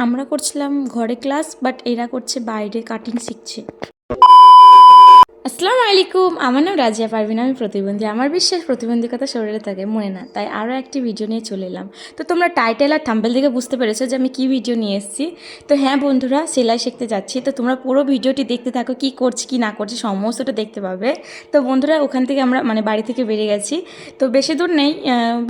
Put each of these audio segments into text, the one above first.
আমরা করছিলাম ঘরে ক্লাস, বাট এরা করছে বাইরে কাটিং শিখছে। আসসালামু আলাইকুম, আমার নাম রাজিয়া পারভিন, আমি প্রতিবন্ধী। আমার বিশ্বাস প্রতিবন্ধকতা শরীরে থাকে, মনে না। তাই আরও একটি ভিডিও নিয়ে চলে এলাম। তো তোমরা টাইটেল আর থাম্বনেল দেখে বুঝতে পেরেছো যে আমি কী ভিডিও নিয়ে এসেছি। তো হ্যাঁ বন্ধুরা, সেলাই শিখতে যাচ্ছি। তো তোমরা পুরো ভিডিওটি দেখতে থাকো, কী করছি কী না করছি সমস্তটা দেখতে পাবে। তো বন্ধুরা, ওখান থেকে আমরা বাড়ি থেকে বেরিয়ে গেছি। তো বেশি দূর নেই,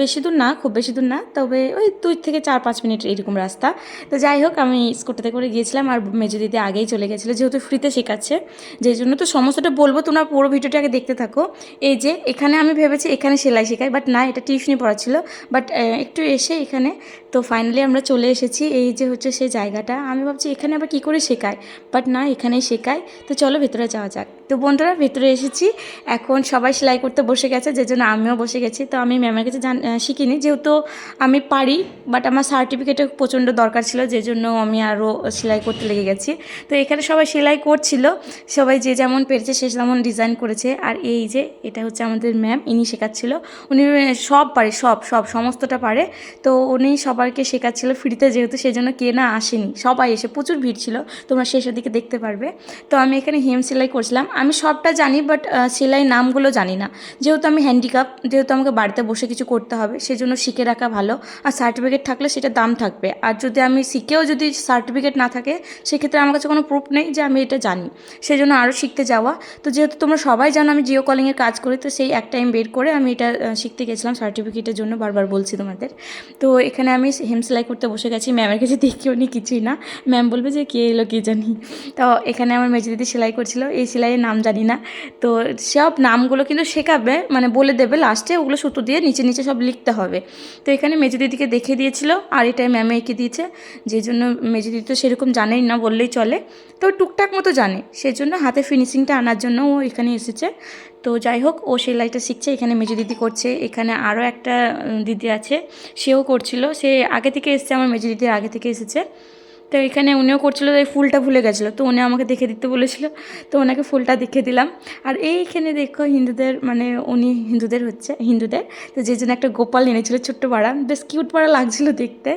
বেশি দূর না, খুব বেশি দূর না, তবে ওই 2 থেকে 4-5 মিনিট এরকম রাস্তা। তো যাই হোক, আমি স্কুটিতে করে গিয়েছিলাম আর মেজো দিদি আগেই চলে গেছিলো, যেহেতু ফ্রিতে শেখাচ্ছে। যেই জন্য তো সমস্তটা বলবো, তোমরা পুরো ভিডিওটা আগে দেখতে থাকো। এই যে এখানে আমি ভেবেছি এখানে সেলাই শেখাই, বাট না, এটা টিউশনি পড়া ছিল। বাট একটু এসে এখানে তো ফাইনালি আমরা চলে এসেছি। এই যে হচ্ছে সেই জায়গাটা, আমি ভাবছি এখানে আবার কী করে শেখায়, বাট না, এখানেই শেখায়। তো চলো ভেতরে যাওয়া যাক। তো বন্ধুরা, ভেতরে এসেছি। এখন সবাই সেলাই করতে বসে গেছে, যে জন্য আমিও বসে গেছি। তো আমি ম্যামের কাছে শিখিনি, যেহেতু আমি পারি, বাট আমার সার্টিফিকেটের প্রচণ্ড দরকার ছিল, যে জন্য আমি আরও সেলাই করতে লেগে গেছি। তো এখানে সবাই সেলাই করছিল, সবাই যে যেমন পেরেছে সে তেমন ডিজাইন করেছে। আর এই যে এটা হচ্ছে আমাদের ম্যাম, ইনি শেখাচ্ছিল। উনি সব পারে, সমস্তটা পারে। তো উনি সবাইকে শেখাচ্ছিল ফ্রিতে, যেহেতু সেই জন্য কে না আসেনি, সবাই এসে প্রচুর ভিড় ছিল, তোমরা শেষের দিকে দেখতে পারবে। তো আমি এখানে হেম সেলাই করছিলাম। আমি সবটা জানি, বাট সেলাই নামগুলো জানি না, যেহেতু আমি হ্যান্ডিক্যাপ, যেহেতু আমাকে বাড়িতে বসে কিছু করতে হবে, সেজন্য শিখে রাখা ভালো। আর সার্টিফিকেট থাকলে সেটা দাম থাকবে, আর যদি আমি শিখেও যদি সার্টিফিকেট না থাকে, সেক্ষেত্রে আমার কাছে কোনো প্রুফ নেই যে আমি এটা জানি, সেজন্য আরও শিখতে যাওয়া। তো যেহেতু তোমরা সবাই জানো আমি জিও কলিংয়ের কাজ করি, তো সেই এক টাইম বের করে আমি এটা শিখতে গেছিলাম সার্টিফিকেটের জন্য, বারবার বলছি তোমাদের। তো এখানে আমি হেম সেলাই করতে বসে গেছি। ম্যামের কাছে দেখিও নি, কিছুই না। ম্যাম বলবে যে কে এলো কে জানি। তো এখানে আমার মেজো দিদি সেলাই করছিল, এই সেলাইয়ের নাম জানি না। তো সব নামগুলো কিন্তু শেখাবে, বলে দেবে লাস্টে, ওগুলো সুতো দিয়ে নিচে নিচে সব লিখতে হবে। তো এখানে মেজো দিদিকে দেখে দিয়েছিল, আর এটাই ম্যামে এঁকে দিয়েছে, যে জন্য মেজো দিদি তো সেরকম জানেই না বললেই চলে, তো টুকটাক মতো জানে, সেজন্য হাতে ফিনিশিংটা আনার জন্য ও এখানে এসেছে। তো যাই হোক, ও সেলাইটা শিখছে, এখানে মেজো দিদি করছে, এখানে আরও একটা দিদি আছে, সেও করছিল, সে আগে থেকে এসেছে, আমার মেজো দিদির আগে থেকে এসেছে। তো এখানে উনিও করছিল, এই ফুলটা ভুলে গেছিলো, তো উনি আমাকে দেখে দিতে বলেছিল, তো ওনাকে ফুলটা দেখে দিলাম। আর এইখানে দেখো হিন্দুদের, উনি হিন্দুদের, তো যে জন্য একটা গোপাল এনেছিল ছোট্ট পাড়া, বেশ কিউট পাড়া লাগছিলো দেখতে।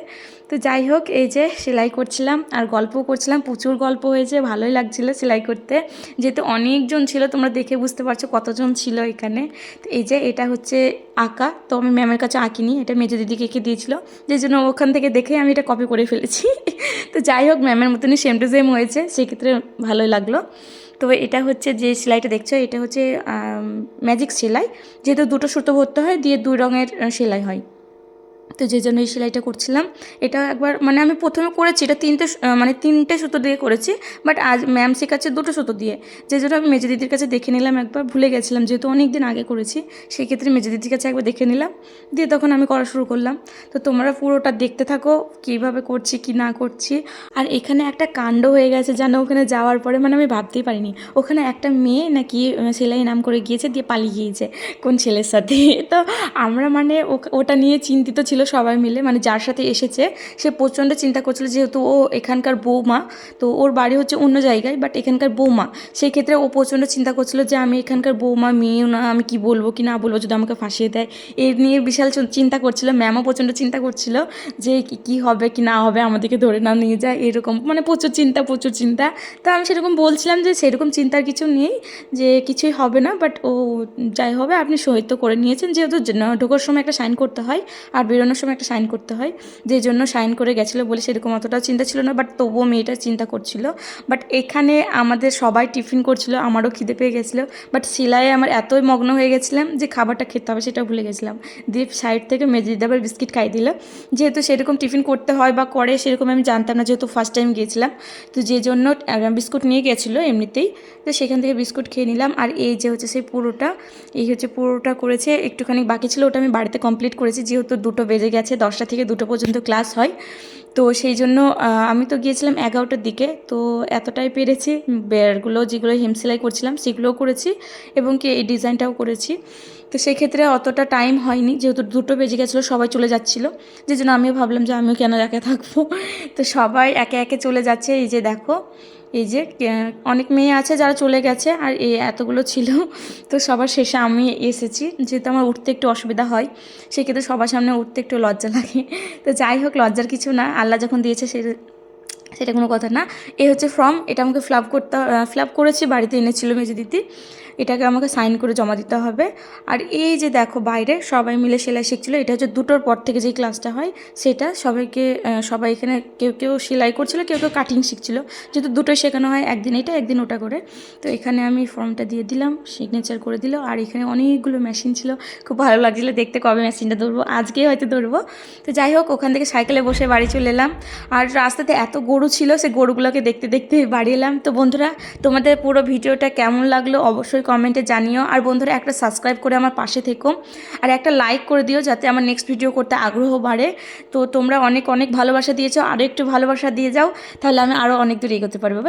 তো যাই হোক, এই যে সেলাই করছিলাম আর গল্পও করছিলাম, প্রচুর গল্প হয়েছে, ভালোই লাগছিলো সেলাই করতে, যেহেতু অনেকজন ছিল, তোমরা দেখে বুঝতে পারছো কতজন ছিল এখানে। তো এই যে এটা হচ্ছে আঁকা, তো আমি ম্যামের কাছে আঁকিনি, এটা মেজো দিদিকে এঁকে দিয়েছিল, যে জন্য ওখান থেকে দেখে আমি এটা কপি করে ফেলেছি। তো যাই হোক, ম্যামের মতনই সেম টু সেম হয়েছে, সেক্ষেত্রে ভালোই লাগলো। তো এটা হচ্ছে যে সেলাইটা দেখছো, এটা হচ্ছে ম্যাজিক সেলাই, যেহেতু দুটো সুতো ভরতে হয়, দিয়ে 2 রঙের সেলাই হয়, তো যে জন্য এই সেলাইটা করছিলাম। এটা একবার আমি প্রথমে করেছি, এটা 3টে সুতো দিয়ে করেছি, বাট আজ ম্যাম শেখাচ্ছে 2টো সুতো দিয়ে, যে জন্য আমি মেজো দিদির কাছে দেখে নিলাম, একবার ভুলে গেছিলাম, যেহেতু অনেক দিন আগে করেছি, সেই ক্ষেত্রে মেজো দিদির কাছে একবার দেখে নিলাম, দিয়ে তখন আমি করা শুরু করলাম। তো তোমরা পুরোটা দেখতে থাকো, কীভাবে করছি কি না করছি। আর এখানে একটা কাণ্ড হয়ে গেছে জানো, ওখানে যাওয়ার পরে আমি ভাবতেই পারিনি, ওখানে একটা মেয়ে নাকি সেলাই নাম করে গিয়েছে, দিয়ে পালিয়ে গিয়েছে কোন ছেলের সাথে। তো আমরা ওটা নিয়ে চিন্তিত ছিল সবাই মিলে, যার সাথে এসেছে সে প্রচণ্ড চিন্তা করছিল, যেহেতু ও এখানকার বৌমা, তো ওর বাড়ি হচ্ছে অন্য জায়গায়, বাট এখানকার বৌমা, সেই ক্ষেত্রে ও প্রচণ্ড চিন্তা করছিল যে আমি এখানকার বৌমা মেয়ে না, আমি কি বলবো কি না বলবো, যদি আমাকে ফাঁসিয়ে দেয়, এর নিয়ে বিশাল চিন্তা করছিল। ম্যামও প্রচণ্ড চিন্তা করছিল যে কি হবে কি না হবে, আমাদেরকে ধরে না নিয়ে যায়, এরকম প্রচুর চিন্তা। তো আমি সেরকম বলছিলাম যে সেরকম চিন্তার কিছু নেই, যে কিছুই হবে না, বাট ও যাই হবে, আপনি সই তো করে নিয়েছেন, যেহেতু ঢোকার সময় একটা সাইন করতে হয় আর বেরোনোর সময় একটা সাইন করতে হয়, যে জন্য সাইন করে গেছিলো বলে সেরকম অতটাও চিন্তা ছিল না, বাট তবুও মেয়েটা চিন্তা করছিল। বাট এখানে আমাদের সবাই টিফিন করছিল, আমারও খিদে পেয়ে গেছিলো, বাট সেলাইয়ে আমার এতই মগ্ন হয়ে গেছিলাম যে খাবারটা খেতে হবে সেটা ভুলে গেছিলাম। দিয়ে সাইড থেকে মেজে দিতে আবার বিস্কিট খাই দিল, যেহেতু সেরকম টিফিন করতে হয় বা করে সেরকম আমি জানতাম না, যেহেতু ফার্স্ট টাইম গিয়েছিলাম, তো যে জন্য বিস্কুট নিয়ে গেছিলো এমনিতেই, তো সেখান থেকে বিস্কুট খেয়ে নিলাম। আর এই যে হচ্ছে সেই পুরোটা, এই হচ্ছে পুরোটা করেছে, একটুখানি বাকি ছিল, ওটা আমি বাড়িতে কমপ্লিট করেছি, যেহেতু 2টো বেজে গেছে, 10টা থেকে 2টো পর্যন্ত ক্লাস হয়, তো সেই জন্য আমি তো গিয়েছিলাম 11টার দিকে, তো এতটাই পেরেছি। বেয়ারগুলো যেগুলো হেম সেলাই করছিলাম সেগুলোও করেছি, এবং কি এই ডিজাইনটাও করেছি। তো সেই ক্ষেত্রে অতটা টাইম হয়নি, যেহেতু 2টো বেজে গেছিলো, সবাই চলে যাচ্ছিলো, যে জন্য আমিও ভাবলাম যে আমিও কেন একা থাকবো। তো সবাই একে একে চলে যাচ্ছে, এই যে দেখো, এই যে অনেক মেয়ে আছে যারা চলে গেছে, আর এই এতগুলো ছিল। তো সবার শেষে আমি এসেছি, যেহেতু আমার উঠতে একটু অসুবিধা হয়, সেক্ষেত্রে সবার সামনে উঠতে একটু লজ্জা লাগে। তো যাই হোক, লজ্জার কিছু না, আল্লাহ যখন দিয়েছে সেটা কোনো কথা না। এ হচ্ছে ফর্ম, এটা আমাকে ফিল আপ করেছি, বাড়িতে এনেছিল মেজো দিদি। এটাকে আমাকে সাইন করে জমা দিতে হবে। আর এই যে দেখো বাইরে সবাই মিলে সেলাই শিখছিলো, এটা হচ্ছে 2টোর পর থেকে যেই ক্লাসটা হয় সেটা। সবাই এখানে কেউ কেউ সেলাই করছিলো, কেউ কেউ কাটিং শিখছিলো, যেহেতু দুটোই শেখানো হয়, একদিন এটা একদিন ওটা করে। তো এখানে আমি ফর্মটা দিয়ে দিলাম, সিগনেচার করে দিল। আর এখানে অনেকগুলো মেশিন ছিল, খুব ভালো লাগছিলো দেখতে। কবে মেশিনটা ধরবো, আজকেই হয়তো ধরবো। তো যাই হোক, ওখান থেকে সাইকেলে বসে বাড়ি চলে এলাম। আর রাস্তাতে এত গরু ছিল, সে গরুগুলোকে দেখতে দেখতে বাড়ি এলাম। তো বন্ধুরা, তোমাদের পুরো ভিডিওটা কেমন লাগলো অবশ্যই কমেন্টে জানিও। আর বন্ধুরা, একটা সাবস্ক্রাইব করে আমার পাশে থেকো, আর একটা লাইক করে দিও, যাতে আমার নেক্সট ভিডিও করতে আগ্রহ বাড়ে। তো তোমরা অনেক অনেক ভালোবাসা দিয়েছো, আরও একটু ভালোবাসা দিয়ে যাও, তাহলে আমি আরও অনেক দূর এগোতে পারবো।